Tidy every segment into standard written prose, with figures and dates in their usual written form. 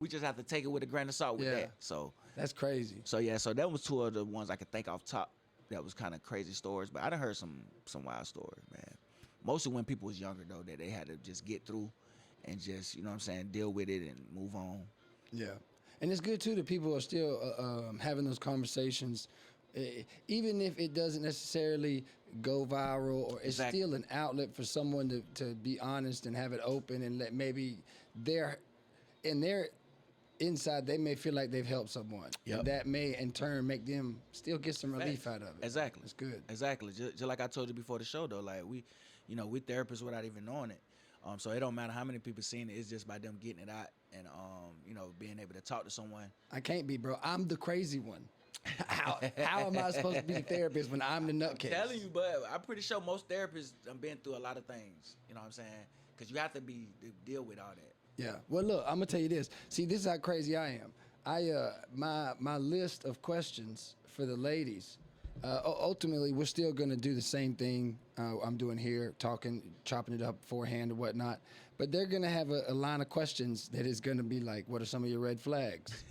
We just have to take it with a grain of salt with Yeah. that. So That's crazy. so that was two of the ones I could think off top. That was kind of crazy stories, but I done heard some wild stories, man. Mostly when people was younger though, that they had to just get through and just, you know what I'm saying, deal with it and move on. Yeah, and it's good too that people are still having those conversations, even if it doesn't necessarily go viral, or it's Exactly. still an outlet for someone to be honest and have it open, and let maybe their inside they may feel like they've helped someone. Yep. And that may in turn make them still get some relief out of it. Exactly. It's good. Exactly. Just like I told you before the show, though, like we therapists without even knowing it. So it don't matter how many people seen it. It's just by them getting it out and being able to talk to someone. I can't be, bro. I'm the crazy one. How am I supposed to be the therapist when I'm the nutcase? I'm telling you, but I'm pretty sure most therapists have been through a lot of things. You know what I'm saying? Because you have to deal with all that. Yeah. Well, look, I'm gonna tell you this. See, this is how crazy I am. My list of questions for the ladies. Ultimately, we're still gonna do the same thing I'm doing here, chopping it up beforehand or whatnot. But they're gonna have a line of questions that is gonna be like, "What are some of your red flags?"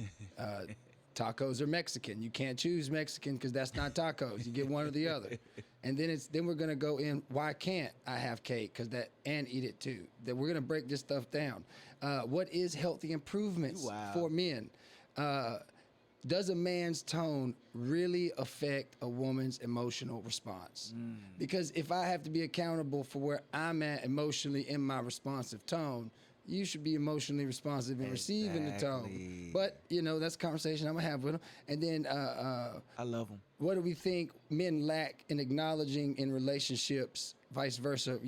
Tacos are Mexican. You can't choose Mexican because that's not tacos. You get one or the other. And then we're gonna go in. Why can't I have cake? Because and eat it too. That we're gonna break this stuff down. What is healthy improvements for men? Does a man's tone really affect a woman's emotional response? Because if I have to be accountable for where I'm at emotionally in my responsive tone, you should be emotionally responsive in receiving the tone. But, that's a conversation I'm going to have with them. And then I love them. What do we think men lack in acknowledging in relationships, vice versa,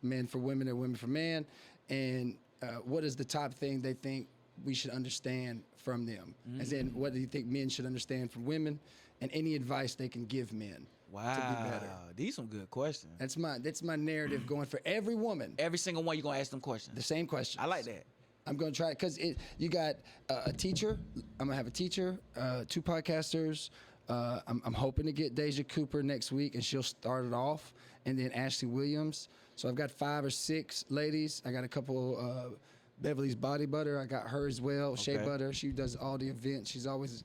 men for women or women for men? And what is the top thing they think we should understand from them? As in, what do you think men should understand from women? And any advice they can give men to be better? Wow, these some good questions. That's my narrative going for every woman. Every single one you're going to ask them questions. The same questions. I like that. I'm going to try it because you got a teacher. I'm going to have a teacher, two podcasters. I'm hoping to get Deja Cooper next week, and she'll start it off. And then Ashley Williams. So I've got 5 or 6 ladies. I got a couple Beverly's Body Butter. I got her as well. Shea Butter. She does all the events. She's always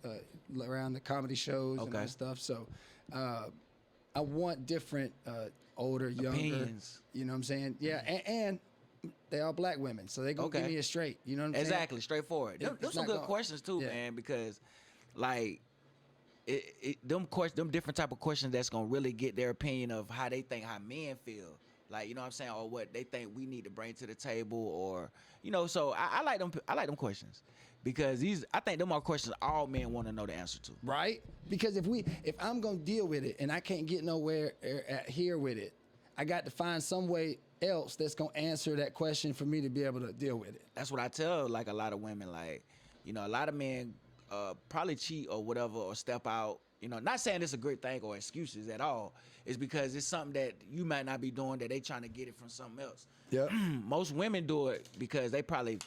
around the comedy shows and all that stuff. So I want different, older, younger. Opinions. You know what I'm saying? Yeah, and they are black women, so they gonna give me a straight. You know what I'm saying? Exactly, straightforward. Those some good questions too, man. Because like them different type of questions that's gonna really get their opinion of how they think how men feel. Like, you know what I'm saying, or what they think we need to bring to the table, or so I like them. I like them questions because I think them are questions all men want to know the answer to. Right? Because if I'm gonna deal with it and I can't get nowhere here with it, I got to find some way else that's gonna answer that question for me to be able to deal with it. That's what I tell like a lot of women. Like, a lot of men probably cheat or whatever or step out. Not saying it's a great thing or excuses at all. It's because it's something that you might not be doing that they trying to get it from something else. Yeah. Most women do it because they probably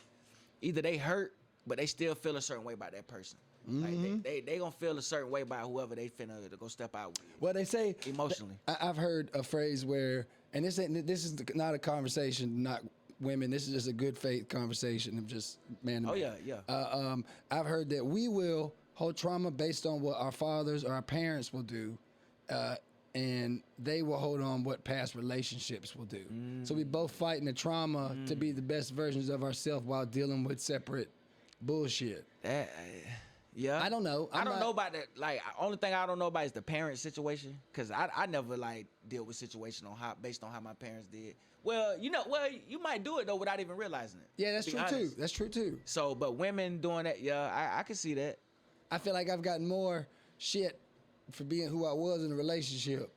either they hurt, but they still feel a certain way about that person. Like they gonna feel a certain way about whoever they finna to go step out with. Well, they say emotionally. I've heard a phrase where, and this is not a conversation, not women. This is just a good faith conversation of just man. Oh yeah. I've heard that we will hold trauma based on what our fathers or our parents will do, and they will hold on what past relationships will do. So we both fighting the trauma to be the best versions of ourselves while dealing with separate bullshit. Yeah. I don't know. I don't know about that. Like, only thing I don't know about is the parent situation, because I never like deal with situation based on how my parents did. Well, you might do it though without even realizing it. Yeah, that's true too. That's true too. So, but women doing that, yeah, I can see that. I feel like I've gotten more shit for being who I was in a relationship.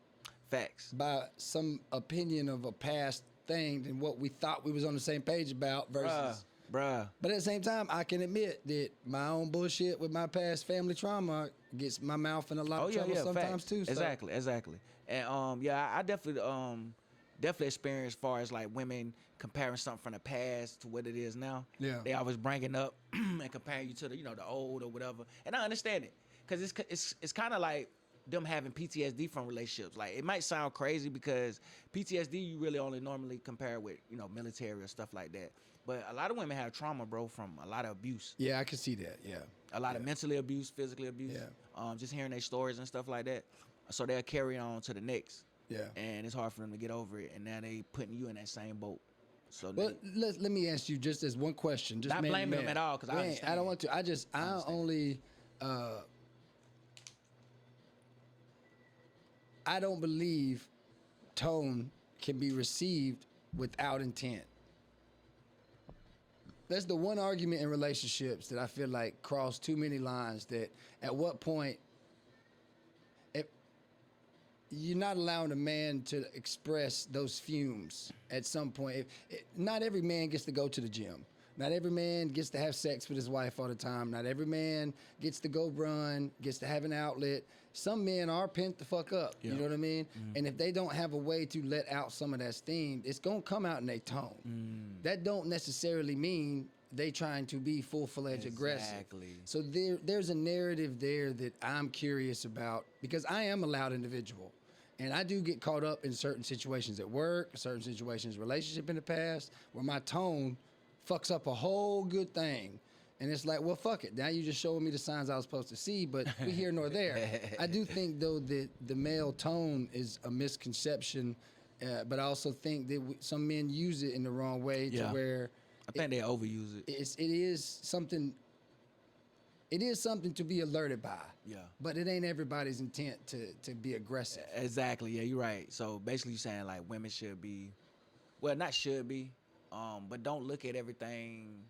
Facts. By some opinion of a past thing than what we thought we was on the same page about versus. Bruh. But at the same time, I can admit that my own bullshit with my past family trauma gets my mouth in a lot of trouble sometimes facts. too. So. Exactly. And I definitely experienced as far as like women comparing something from the past to what it is now. Yeah. They always bringing up and comparing you to the old or whatever. And I understand it because it's kind of like them having PTSD from relationships. Like, it might sound crazy because PTSD you really only normally compare with military or stuff like that. But a lot of women have trauma, bro, from a lot of abuse. Yeah, I can see that. Yeah. A lot of mentally abuse, physically abuse. Yeah. Just hearing their stories and stuff like that. So they'll carry on to the next. Yeah. And it's hard for them to get over it. And now they putting you in that same boat. So well, let me ask you just as one question. Just not blaming them at all, because I don't want to. I only. I don't believe tone can be received without intent. That's the one argument in relationships that I feel like cross too many lines, that at what point if you're not allowing a man to express those fumes at some point. Not every man gets to go to the gym. Not every man gets to have sex with his wife all the time. Not every man gets to go run, gets to have an outlet. Some men are pent the fuck up. You know what I mean? And if they don't have a way to let out some of that steam, it's going to come out in their tone. That don't necessarily mean they trying to be full-fledged aggressive. So there's a narrative there that I'm curious about, because I am a loud individual. And I do get caught up in certain situations at work, certain situations, relationship in the past, where my tone fucks up a whole good thing. And it's like, well, fuck it. Now you just showing me the signs I was supposed to see, but we here nor there. I do think, though, that the male tone is a misconception, but I also think that some men use it in the wrong way to where... I think they overuse it. It is something to be alerted by. Yeah. But it ain't everybody's intent to be aggressive. Exactly. Yeah, you're right. So basically you're saying like women should be, well, not should be, but don't look at everything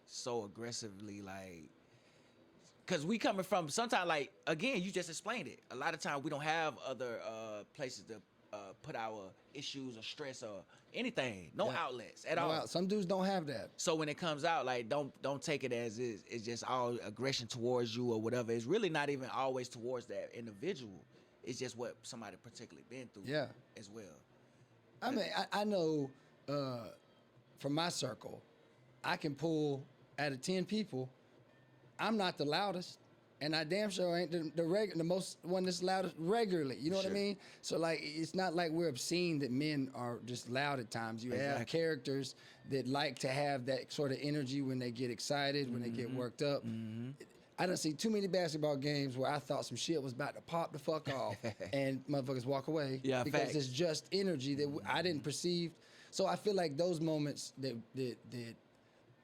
so aggressively, like, because we coming from sometimes, like, again, you just explained it. A lot of times we don't have other places to put our issues or stress or anything. No outlets at all. Some dudes don't have that. So when it comes out, like, don't take it as it's just all aggression towards you or whatever. It's really not even always towards that individual. It's just what somebody particularly been through as well. I mean, I know from my circle, I can pull out of 10 people, I'm not the loudest. And I damn sure ain't the most one that's loud regularly. You know what I mean? So, like, it's not like we're obscene that men are just loud at times. You have characters that like to have that sort of energy when they get excited, when they get worked up. I done see too many basketball games where I thought some shit was about to pop the fuck off and motherfuckers walk away because it's just energy that I didn't perceive. So I feel like those moments that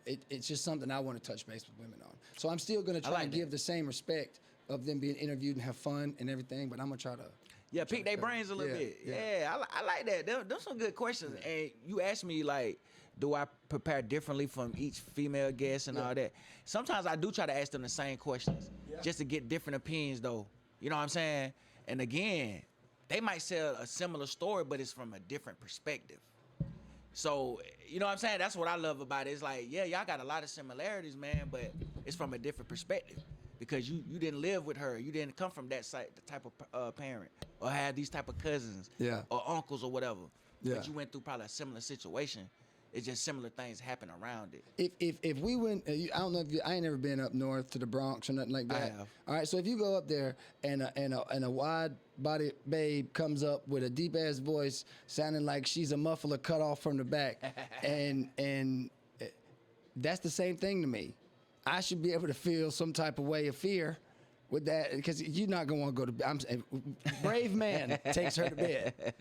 it's just something I want to touch base with women on. So I'm still going to try and give the same respect of them being interviewed and have fun and everything, but I'm going to try to... pick their brains a little bit. I like that. Those some good questions. And you asked me, like, do I prepare differently from each female guest and all that? Sometimes I do try to ask them the same questions just to get different opinions, though. You know what I'm saying? And again, they might tell a similar story, but it's from a different perspective. So, you know what I'm saying? That's what I love about it. It's like, y'all got a lot of similarities, man, but it's from a different perspective because you didn't live with her. You didn't come from that type of parent or have these type of cousins or uncles or whatever. But you went through probably a similar situation. It's just similar things happen around it. If we went, I don't know if I ain't never been up north to the Bronx or nothing like that. I have. All right, so if you go up there and a wide body babe comes up with a deep ass voice, sounding like she's a muffler cut off from the back, and that's the same thing to me. I should be able to feel some type of way of fear with that, because you're not gonna want to go to. Brave man takes her to bed.